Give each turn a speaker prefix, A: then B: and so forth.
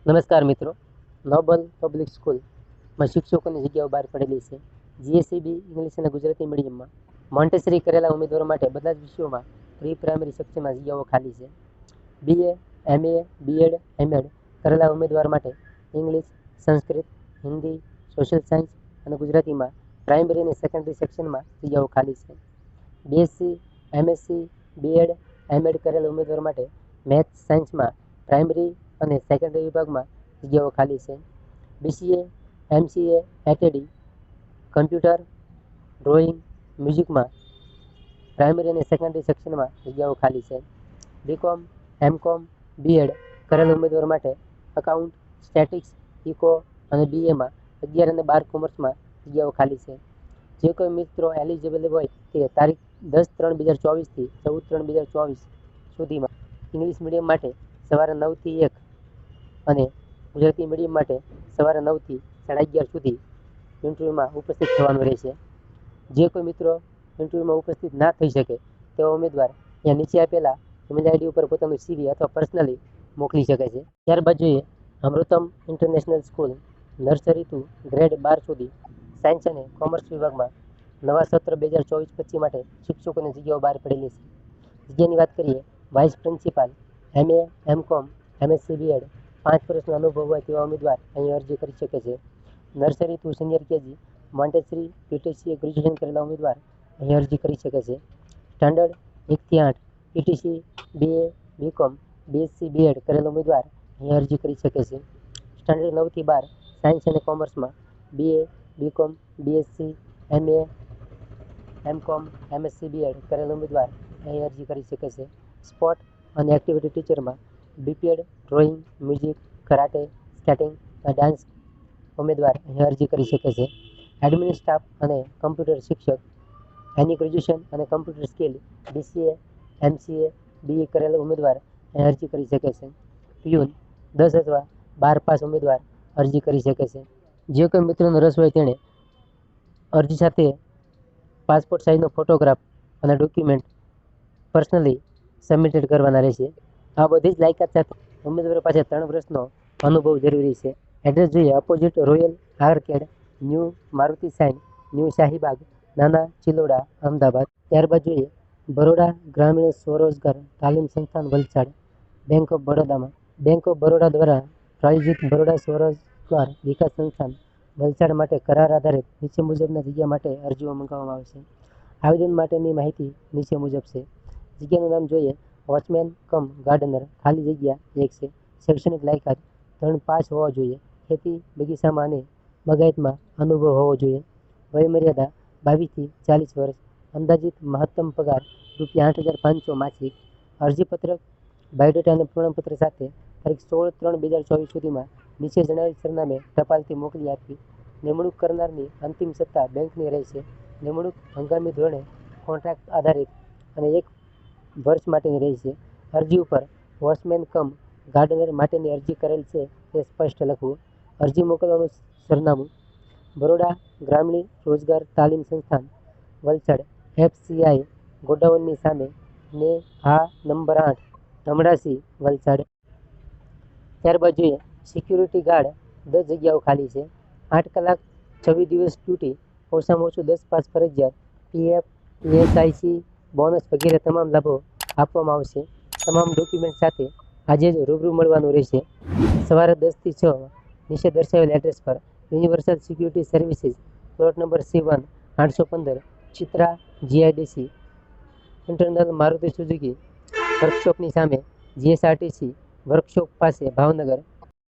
A: નમસ્કાર મિત્રો. Nobel public સ્કૂલમાં શિક્ષકોની જગ્યાઓ બહાર પડેલી છે. જીએસસીબી ઇંગ્લિશ અને ગુજરાતી મીડિયમમાં મોન્ટેસરી કરેલા ઉમેદવારો માટે બધા જ વિષયોમાં પ્રી પ્રાઇમરી સેક્શનમાં જગ્યાઓ ખાલી છે. બીએ, એમએ, બીએડ, એમએડ કરેલા ઉમેદવાર માટે English, Sanskrit, Hindi, social science અને ગુજરાતીમાં પ્રાઇમરી અને સેકન્ડરી સેક્શનમાં જગ્યાઓ ખાલી છે. બીએસસી, એમએસસી, બીએડ, એમએડ કરેલા ઉમેદવાર માટે મેથ્સ સાયન્સમાં પ્રાઇમરી અને સેકન્ડરી વિભાગમાં જગ્યાઓ ખાલી છે. BCA, MCA, ATD, computer, drawing, મ્યુઝિકમાં પ્રાઇમરી અને સેકન્ડરી સેક્શનમાં જગ્યાઓ ખાલી છે. બીકોમ, એમકોમ, બીએડ કરેલા ઉમેદવાર માટે અકાઉન્ટ, સ્ટેટિક્સ, ઇકો અને બીએમાં 11 અને 12 કોમર્સમાં જગ્યાઓ ખાલી છે. જે કોઈ મિત્રો એલિજિબલ હોય તે તારીખ 10/3/2024 થી 14/3/2024 સુધીમાં ઇંગ્લિશ મીડિયમ માટે સવારે 9 થી 1 અને ગુજરાતી મીડિયમ માટે સવારે 9 થી 11:30 સુધી ઇન્ટરવ્યૂમાં ઉપસ્થિત થવાનું રહેશે. જે કોઈ મિત્રો ઇન્ટરવ્યૂમાં ઉપસ્થિત ના થઈ શકે તેવા ઉમેદવાર અહીંયા નીચે આપેલા ઈમેલ આઈડી ઉપર પોતાનું સીવી અથવા પર્સનલી મોકલી શકે છે. ત્યારબાદ જોઈએ Amritam international school nursery to grade 12 સુધી સાયન્સ અને કોમર્સ વિભાગમાં નવા સત્ર 2024-25 માટે શિક્ષકોની જગ્યાઓ બહાર પડેલી છે. જગ્યાની વાત કરીએ, vice principal, MA, MCom, MSc, BEd 5 વર્ષનો અનુભવ હોય તેવા ઉમેદવાર અહીં અરજી કરી શકે છે. Nursery to senior KG, Montessori, PTC graduation કરેલા ઉમેદવાર અહીં અરજી કરી શકે છે. સ્ટાન્ડર્ડ 1 થી 8, PTC, BA, BCom, BSc, BEd કરેલા ઉમેદવાર અહીં અરજી કરી શકે છે. સ્ટાન્ડર્ડ 9 થી 12, સાયન્સ અને કોમર્સમાં BA, BCom, BSc, MA, MCom, MSc, BEd કરેલા ઉમેદવાર અહીં અરજી કરી શકે છે. સ્પોર્ટ અને એક્ટિવિટી ટીચરમાં BPEd, drawing, music, karate, skating અને ડાન્સ ઉમેદવાર અહીં અરજી કરી શકે છે. એડમિન સ્ટાફ અને કમ્પ્યુટર શિક્ષક એની ગ્રેજ્યુએશન અને computer skill BCA, MCA, BA કરેલા ઉમેદવાર અહીં અરજી કરી શકે છે. પ્યુન 10 અથવા 12 પાસ ઉમેદવાર અરજી કરી શકે છે. જે કોઈ મિત્રોનો રસ હોય તેણે અરજી સાથે પાસપોર્ટ સાઇઝનો ફોટોગ્રાફ અને ડોક્યુમેન્ટ પર્સનલી સબમિટેડ કરવાના રહેશે. આ બધી જ લાયકાત સાથે ઉમેદવારો પાસે 3 વર્ષનો અનુભવ જરૂરી છે. એડ્રેસ જોઈએ, opposite Royal Arcade, New Maruti Sign, New Shahibag, Nana Chiloda, Ahmedabad. ત્યારબાદ જોઈએ બરોડા ગ્રામીણ સ્વરોજગાર તાલીમ સંસ્થાન વલસાડ. બેંક ઓફ બરોડામાં બેંક ઓફ બરોડા દ્વારા પ્રાયોજિત બરોડા સ્વરોજગાર વિકાસ સંસ્થાન વલસાડ માટે કરાર આધારિત નીચે મુજબના જગ્યા માટે અરજીઓ મંગાવવામાં આવશે. આવેદન માટેની માહિતી નીચે મુજબ છે. જગ્યાનું નામ જોઈએ, વોચમેન કમ ગાર્ડનર, ખાલી જગ્યા 1 છે. શૈક્ષણિક લાયકાત ધોરણ 5 હોવા જોઈએ. ખેતી બગીચામાં અને બાગાયતમાં અનુભવ હોવો જોઈએ. વયમર્યાદા 22 થી 40 વર્ષ. અંદાજિત મહત્તમ પગાર ₹8,500 માસિક. અરજીપત્રક, બાયોડેટા અને પ્રમાણપત્ર સાથે તારીખ 16/3/2024 સુધીમાં નીચે જણાવેલ સરનામે ટપાલથી મોકલી આપવી. નિમણૂક કરનારની અંતિમ સત્તા બેંકની રહેશે. નિમણૂક હંગામી ધોરણે કોન્ટ્રાક્ટ આધારિત અને 1 વર્ષ માટેની રહેશે. અરજી ઉપર વોચમેન કમ ગાર્ડનર માટેની અરજી કરેલ છે તે સ્પષ્ટ લખવું. અરજી મોકલવાનું સરનામું બરોડા ગ્રામીણ રોજગાર તાલીમ સંસ્થાન વલસાડ, એફસીઆઈ ગોડાઉનની સામે ને હા નંબર 8, ધમડાસી, વલસાડ. ત્યારબાદ જોઈએ સિક્યુરિટી ગાર્ડ 10 જગ્યાઓ ખાલી છે. 8 કલાક 26 દિવસ ડ્યુટી, ઓછામાં ઓછું 10 પાસ ફરજિયાત. પીએફ, ઈએસઆઈસી, બોનસ વગેરે તમામ લાભો આપવામાં આવશે. તમામ ડોક્યુમેન્ટ સાથે આજે જ રૂબરૂ મળવાનું રહેશે. સવારે 10 થી 6 નીચે દર્શાવેલ એડ્રેસ પર universal security services, plot number C1 815, Chitra, GIDC, internal Maruti Suzuki વર્કશોપની સામે, જીએસઆરટીસી વર્કશોપ પાસે, ભાવનગર